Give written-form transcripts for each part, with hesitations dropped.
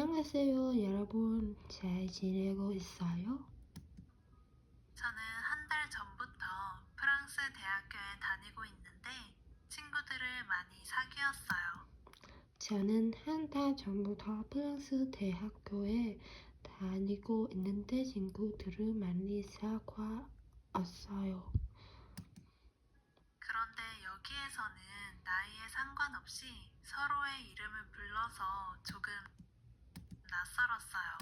안녕하세요, 여러분. 잘 지내고 있어요? 저는 한 달 전부터 프랑스 대학교에 다니고 있는데 친구들을 많이 사귀었어요. 저는 한 달 전부터 프랑스 대학교에 다니고 있는데 친구들을 많이 사귀었어요. 그런데 여기에서는 나이에 상관없이 서로의 이름을 불러서 조금 낯설었어요.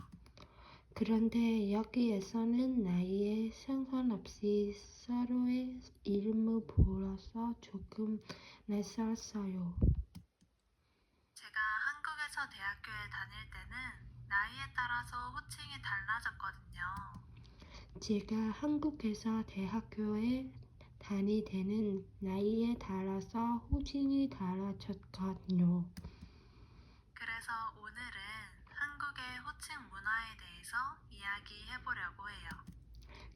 그런데 여기에서는 나이에 상관없이 서로의 이름을 불러서 조금 낯설어요. 제가 한국에서 대학교에 다닐 때는 나이에 따라서 호칭이 달라졌거든요. 제가 한국에서 대학교에 다닐 때는 나이에 따라서 호칭이 달라졌거든요. 그래서 오늘은 한국의 호칭 문화에 대해서 이야기해 보려고 해요.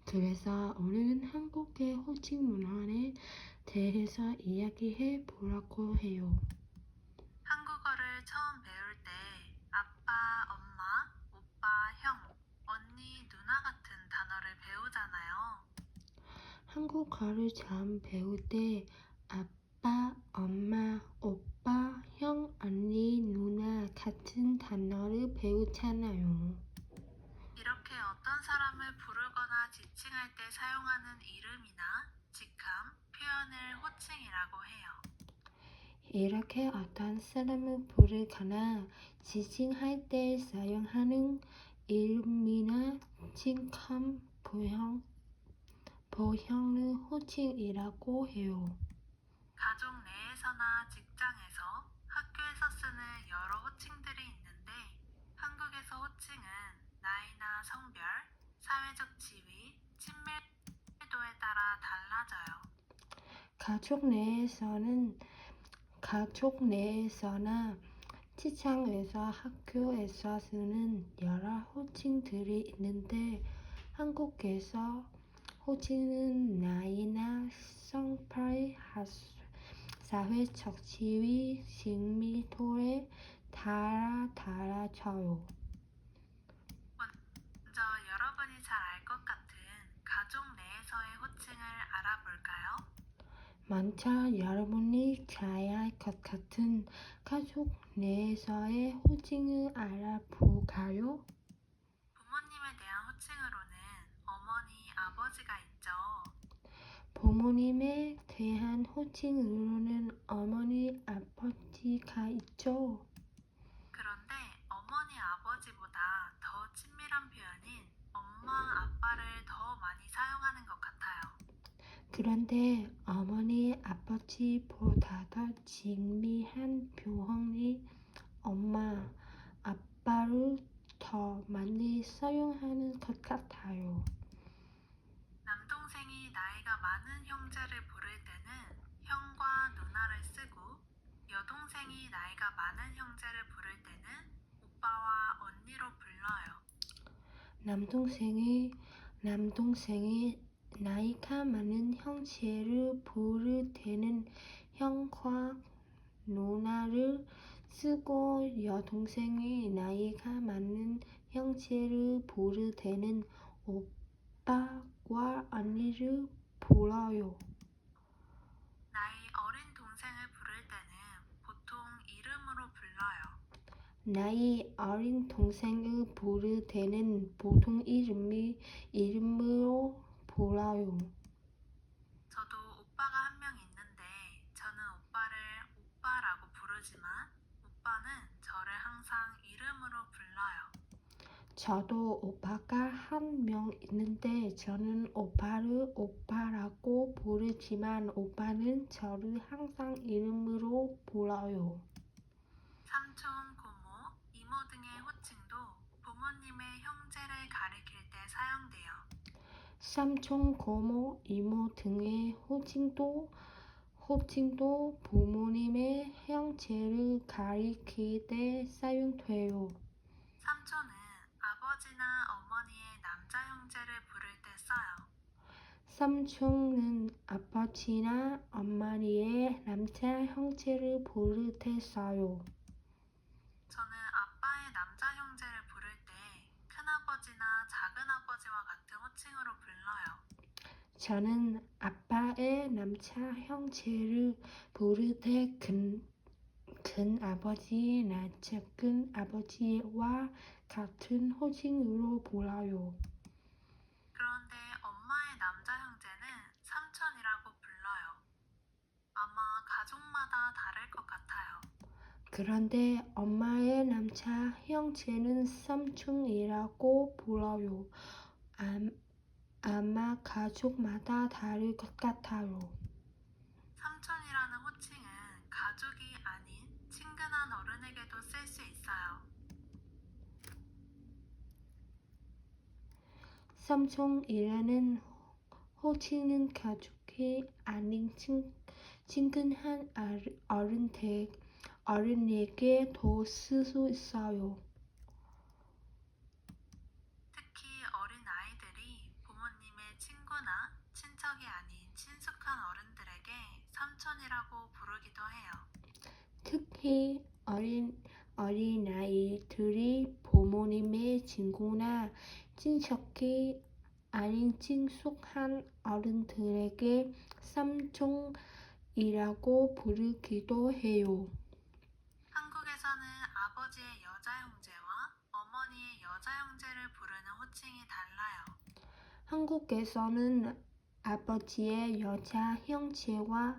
그래서 오늘은 한국의 호칭 문화에 대해서 이야기해 보려고 해요. 한국어를 처음 배울 때 아빠, 엄마, 오빠, 형, 언니, 누나 같은 단어를 배우잖아요. 한국어를 처음 배울 때 아빠, 엄마, 오빠, 형, 언니, 누나 같은 단어를 배우잖아요. 이렇게 어떤 사람을 부르거나 지칭할 때 사용하는 이름이나 직함, 표현을 호칭이라고 해요. 이렇게 어떤 사람을 부르거나 지칭할 때 사용하는 이름이나 직함, 보형을 호칭이라고 해요. 가족 내에서나 직장에서, 학교에서 쓰는 여러 호칭들이 있는데 한국에서 호칭은 나이나 성별, 사회적 지위, 친밀도에 따라 달라져요. 가족 내에서나 직장에서 학교에서 쓰는 여러 호칭들이 있는데 한국에서 호칭은 나이나 성별, 사회적 지위, 친밀도에 따라 달라져요. 먼저 여러분이 잘 알 것 같은 가족 내에서의 호칭을 알아볼까요? 먼저 여러분이 잘 알 것 같은 가족 내에서의 호칭을 알아볼까요? 부모님에 대한 호칭으로는 어머니, 아버지가 있죠. 부모님에 대한 호칭으로는 어머니, 아버지가 있죠. 그런데 어머니, 아버지보다 더 친밀한 표현인 엄마, 아빠를 더 많이 사용하는 것 같아요. 그런데 어머니, 아버지보다 더 친밀한 표현이 엄마, 아빠를 더 많이 사용하는 것 같아요. 남동생이 나이가 많은 형제를 부를 때는 형과 누나를 쓰고 여동생이 나이가 많은 형제를 부를 때는 오빠와 언니로 불러요. 남동생이 나이가 많은 형제를 부를 때는 형과 누나를 쓰고 여동생이 나이가 많은 형제를 부를 때는 오빠와 언니를 불러요. 나이 어린 동생을 부를 때는 보통 이름으로 불러요. 나이 어린 동생을 부를 때는 보통 이름으로 불러요. 저도 오빠가 한 명 있는데 저는 오빠를 오빠라고 부르지만 오빠는 저를 항상 이름으로 불러요. 저도 오빠가 한 명 있는데 저는 오빠를 오빠라고 부르지만 오빠는 저를 항상 이름으로 불러요. 삼촌, 고모, 이모 등의 호칭도 부모님의 형제를 가리킬 때 사용돼요. 삼촌, 고모, 이모 등의 호칭도 부모님의 형제를 가리킬 때 사용돼요. 삼촌은 아버지나 어머니의 남자 형제를 부를 때 써요. 삼촌은 아버지나 어머니의 남자 형제를 부를 때 써요. 저는 아빠의 남자 형제를 저는 아빠의 남자 형제를 부를 때 큰 아버지, 나작은 아버지와 같은 호칭으로 불러요. 그런데 엄마의 남자 형제는 삼촌이라고 불러요. 아마 가족마다 다를 것 같아요. 그런데 엄마의 남자 형제는 삼촌이라고 불러요. 아마 가족마다 다를 것 같아요. 삼촌이라는 호칭은 가족이 아닌 친근한 어른에게도 쓸 수 있어요. 삼촌이라는 호칭은 가족이 아닌 친근한 어른에게도 쓸 수 있어요. 특히 어린 아이들이 부모님의 친구나 친척이 아닌 친숙한 어른들에게 삼촌이라고 부르기도 해요. 특히 어린아이들이 부모님의 친구나 친척이 아닌 친숙한 어른들에게 삼촌이라고 부르기도 해요. 한국에서는 아버지의 여자 형제와 어머니의 여자 형제를 부르는 호칭이 달라요. 한국에서는 아버지의 여자 형제와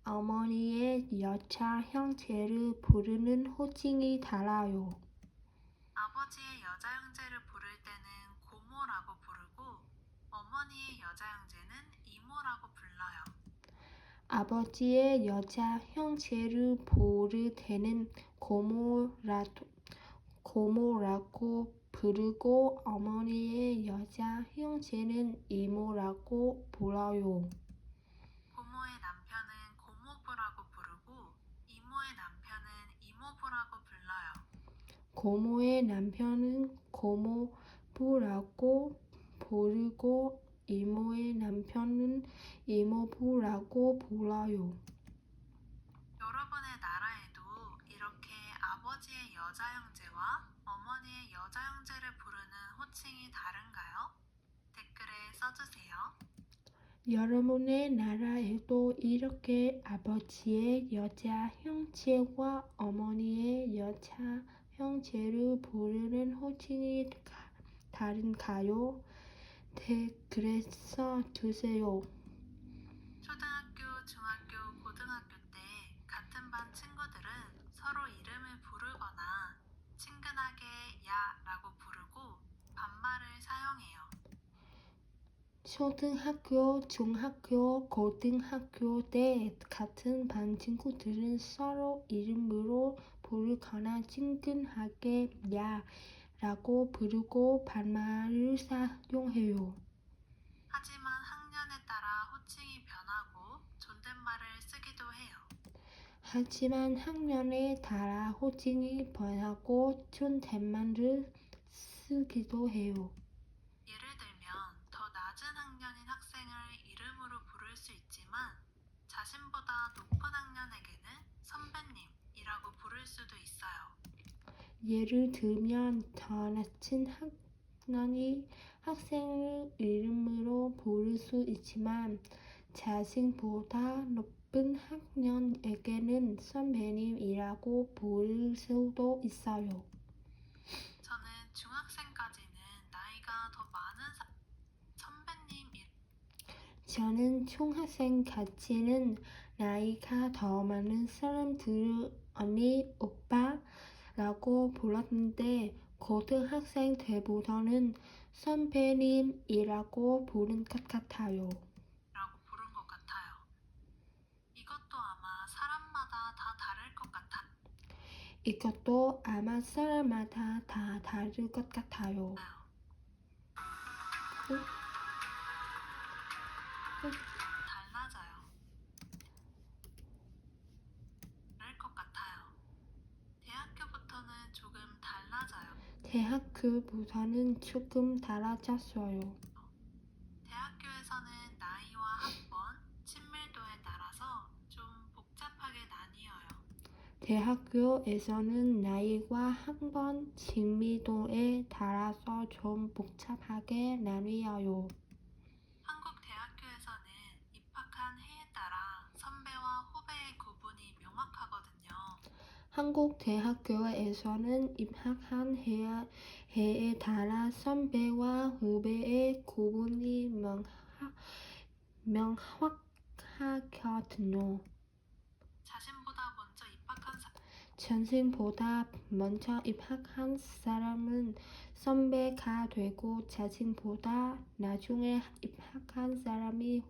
어머니의 여자 형제를 부르는 호칭이 달라요. 아버지의 여자 형제를 부를 때는 고모라고 부르고 어머니의 여자 형제는 이모라고 불러요. 아버지의 여자 형제를 부를 때는 고모라고 부르고 어머니의 여자 형제는 이모라고 불러요. 고모의 남편은 고모부라고 부르고 이모의 남편은 이모부라고 불러요. 고모의 남편은 고모부라고 부르고 이모의 남편은 이모부라고 불러요. 여러분의 나라에도 이렇게 아버지의 여자 형제와 어머니의 여자 형제를 부르는 호칭이 다른가요? 댓글에 써주세요. 여러분의 나라에도 이렇게 아버지의 여자 형제와 어머니의 여자 형제를 부르는 호칭이 다른가요? 댓글에 써주세요. 초등학교, 중학교, 고등학교 때 같은 반 친구들은 서로 이름을 부르거나 친근하게 야 라고 부르고 반말을 사용해요. 초등학교, 중학교, 고등학교 때 같은 반 친구들은 서로 이름으로 부르거나 친근하게 야 라고 부르고 반말을 사용해요. 하지만 학년에 따라 호칭이 변하고 존댓말을 쓰기도 해요. 하지만 학년에 따라 호칭이 변하고 존댓말을 쓰기도 해요. 예를 들면 더 낮은 학년인 학생을 이름으로 부를 수 있지만 자신보다 높은 학년에게는 선배님이라고 부를 수도 있어요. 예를 들면 더 낮은 학년이 학생을 이름으로 부를 수 있지만 자신보다 높은 학년에게는 선배님이라고 부를 수도 있어요. 저는 중학생까지는 나이가 더 많은 선배님 저는 중학생까지는 나이가 더 많은 사람들을 언니, 오빠라고 불렀는데 고등학생 때부터는 선배님이라고 부른 것 같아요. 라고 부른 것 같아요. 이것도 아마 사람마다 다 다를 것 같아요. 이것도 아마 사람마다 다 다를 것 같아요. 달라져요. 다를 것 같아요. 대학교부터는 조금 달라져요. 대학교부터는 조금 달라졌어요. 대학교에서는 나이와 학번, 친밀도에 따라서 좀 복잡하게 나뉘어요. 대학교에서는 나이와 학번 친밀도에 따라서 좀 복잡하게 나뉘어요. 한국 한국 대학교에서는 입학한 해에 따라 선배와 후배의 구분이 명확하거든요. 자신보다 먼저 입학한 사람은 선배가 되고 자신보다 나중에 입학한 사람이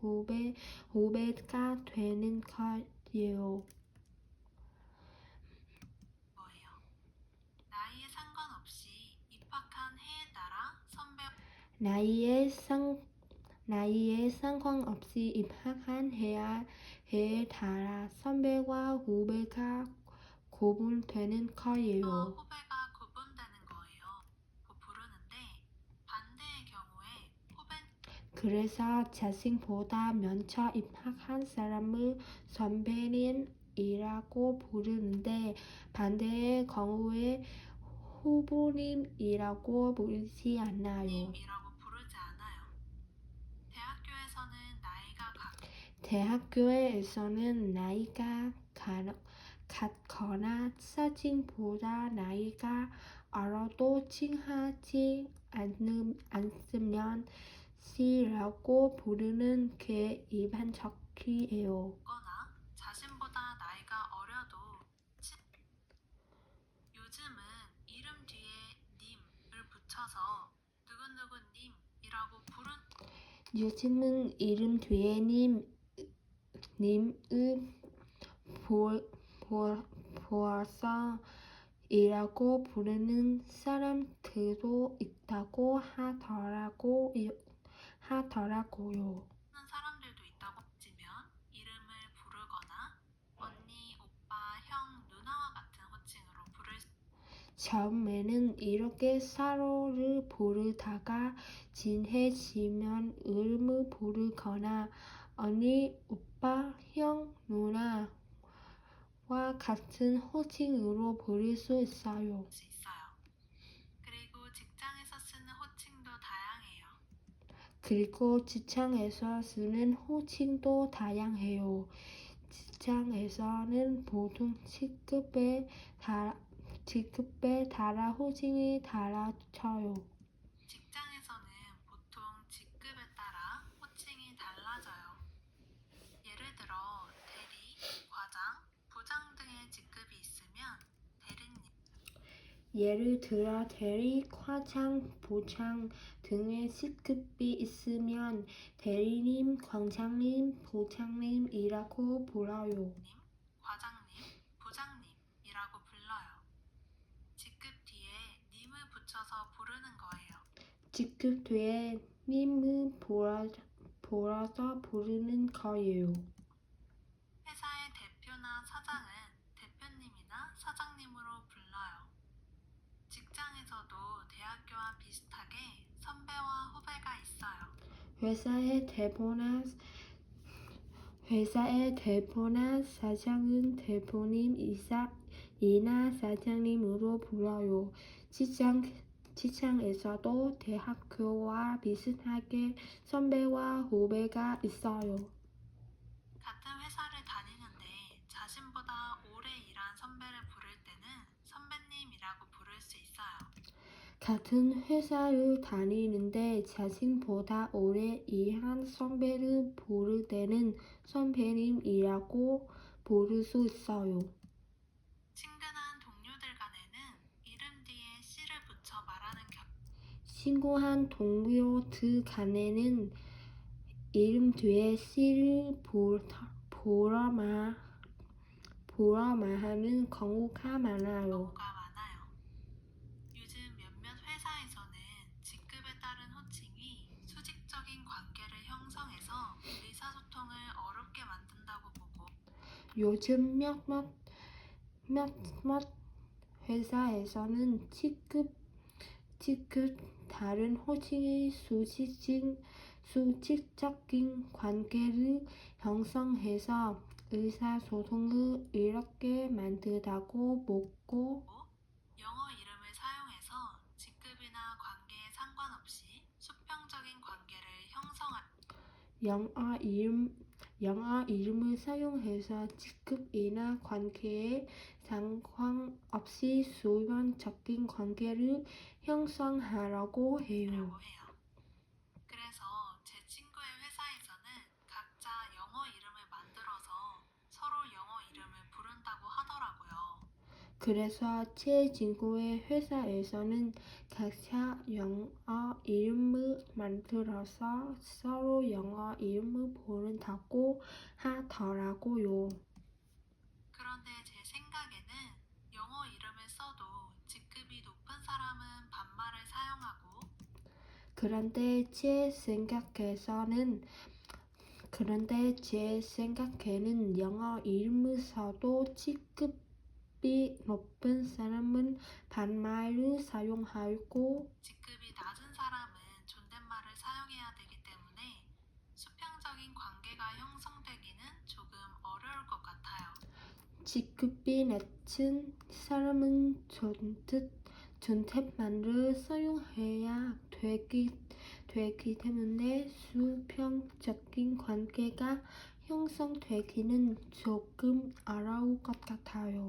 후배가 되는 거예요. 나이에 상관없이 입학한 해에 따라 나이에 상관없이 입학한 해에 따라 선배와 후배가 구분되는 거예요. 후배가 구분되는 거예요. 부르는데 반대의 경우에 그래서 자신보다 먼저 입학한 사람을 선배님이라고 부르는데 반대의 경우에 후보님이라고 부르지 않아요. 님이라고 부르지 않아요. 대학교에서는 나이가 같거나 자신보다 나이가 어려도 칭하지 않으면 씨라고 부르는 게 일반적이에요. 거나 자신보다 나이가 어려도 요즘은 이름 뒤에 님을 붙여서 누구누구님이라고 요즘은 이름 뒤에 님을 보아서 이라고 부르는 사람들도 있다고 하더라고요. 사람들도 있다고 치면 이름을 부르거나 언니, 오빠, 형, 누나와 같은 호칭으로 부를 수 처음에는 이렇게 서로를 부르다가 친해지면 이름을 부르거나 언니, 오빠, 형, 누나와 같은 호칭으로 부를 수 있어요. 그리고 직장에서 쓰는 호칭도 다양해요. 그리고 직장에서 쓰는 호칭도 다양해요. 직장에서는 보통 직급에 따라 호칭이 달라져요. 직장에서는 보통 직급에 따라 호칭이 달라져요. 예를 들어 대리, 과장, 부장 등의 직급이 있으면 대리님, 예를 들어 대리, 과장, 부장 등의 직급이 있으면 대리님, 과장님, 부장님이라고 불러요. 과장님, 부장님이라고 불러요. 직급 뒤에 님을 붙여서 부르는 거예요. 직급 뒤에 님을 불어서 부르는 거예요. 회사의 대표나 사장은 대표님이나 사장님으로 불러요. 직장에서도 대학교와 비슷하게 선배와 후배가 있어요. 회사의 대표나 사장은 대표님이나 사장님으로 불러요. 직장에서도 대학교와 비슷하게 선배와 후배가 있어요. 같은 회사를 다니는데 자신보다 오래 일한 선배를 부를 때는 선배님이라고 부를 수 있어요. 같은 회사를 다니는데 자신보다 오래 일한 선배를 부를 때는 선배님이라고 부를 수 있어요. 친근한 동료들 간에는 이름 뒤에 씨를 붙여 말하는 친구한 동료들 간에는 이름 뒤에 씨를 보러 말하는 경우가 많아요. 요즘 몇몇 회사에서는 직급에 따른 호칭이 수직적인 관계를 형성해서 의사소통을 어렵게 만든다고 보고 요즘 몇몇 회사에서는 직급 다른 호칭이 수직적인 관계를 형성해서 의사소통을 이렇게 만든다고 보고 영어 이름을 사용해서 직급이나 관계에 상관없이 수평적인 관계를 영어 이름을 사용해서 직급이나 관계에 상관없이 수평적인 관계를 형성하라고 해요. 라고 해요. 그래서 제 친구의 회사에서는 각자 영어 이름을 만들어서 서로 영어 이름을 부른다고 하더라고요. 그래서 제 친구의 회사에서는 각자 영어 이름을 만들어서 서로 영어 이름을 부른다고 하더라고요. 그런데 제 생각에는 영어 이름을 써도 직급이 높은 사람은 반말을 사용하고 그런데 제 생각에는 영어 이름을 써도 직급이 높은 사람은 반말을 사용하고 직급이 낮은 사람은 존댓말을 사용해야 되기 때문에 수평적인 관계가 형성되기는 조금 어려울 것 같아요. 직급이 낮은 사람은 존댓말을 사용해야 되기 때문에 수평적인 관계가 형성되기는 조금 어려울 것 같아요.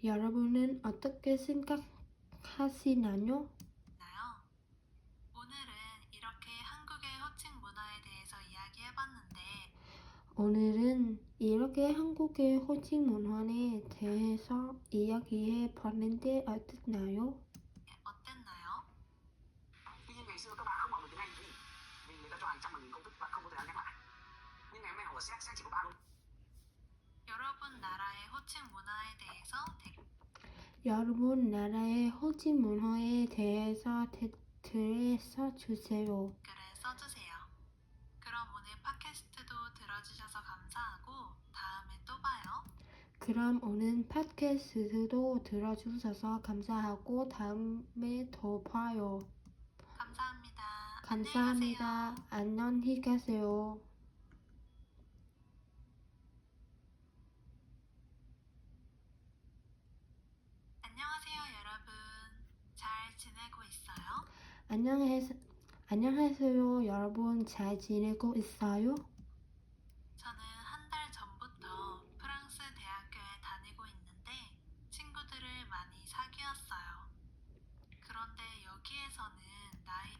여러분은 어떻게 생각하시나요? 오늘은 이렇게 한국의 호칭 문화에 대해서 이야기해봤는데 오늘은 이렇게 한국의 호칭 문화에 대해서 이야기해 봤는데 어땠나요? 어땠나요? Tuy nhiên ngày xưa các bạn không học được tiếng Anh vì người ta cho hàng trăm hàng nghìn công thức và không có thời gian nhắc lại. Nhưng ngày hôm nay học ở Séc chỉ có 3 công. 여러분 나라의 호칭 문화에 대해서 여러분 나라의 호칭 문화에 대해서 댓글에 써주세요. 댓글을 써주세요. 그럼 오늘 팟캐스트도 들어주셔서 감사하고 다음에 또 봐요. 그럼 오늘 팟캐스트도 들어주셔서 감사하고 다음에 또 봐요. 감사합니다. 감사합니다. 안녕히 가세요. 안녕하세요, 여러분. 잘 지내고 있어요? 안녕하세요. 여러분 잘 지내고 있어요? 저는 한 달 전부터 프랑스 대학교에 다니고 있는데 친구들을 많이 사귀었어요. 그런데 여기에서는 나이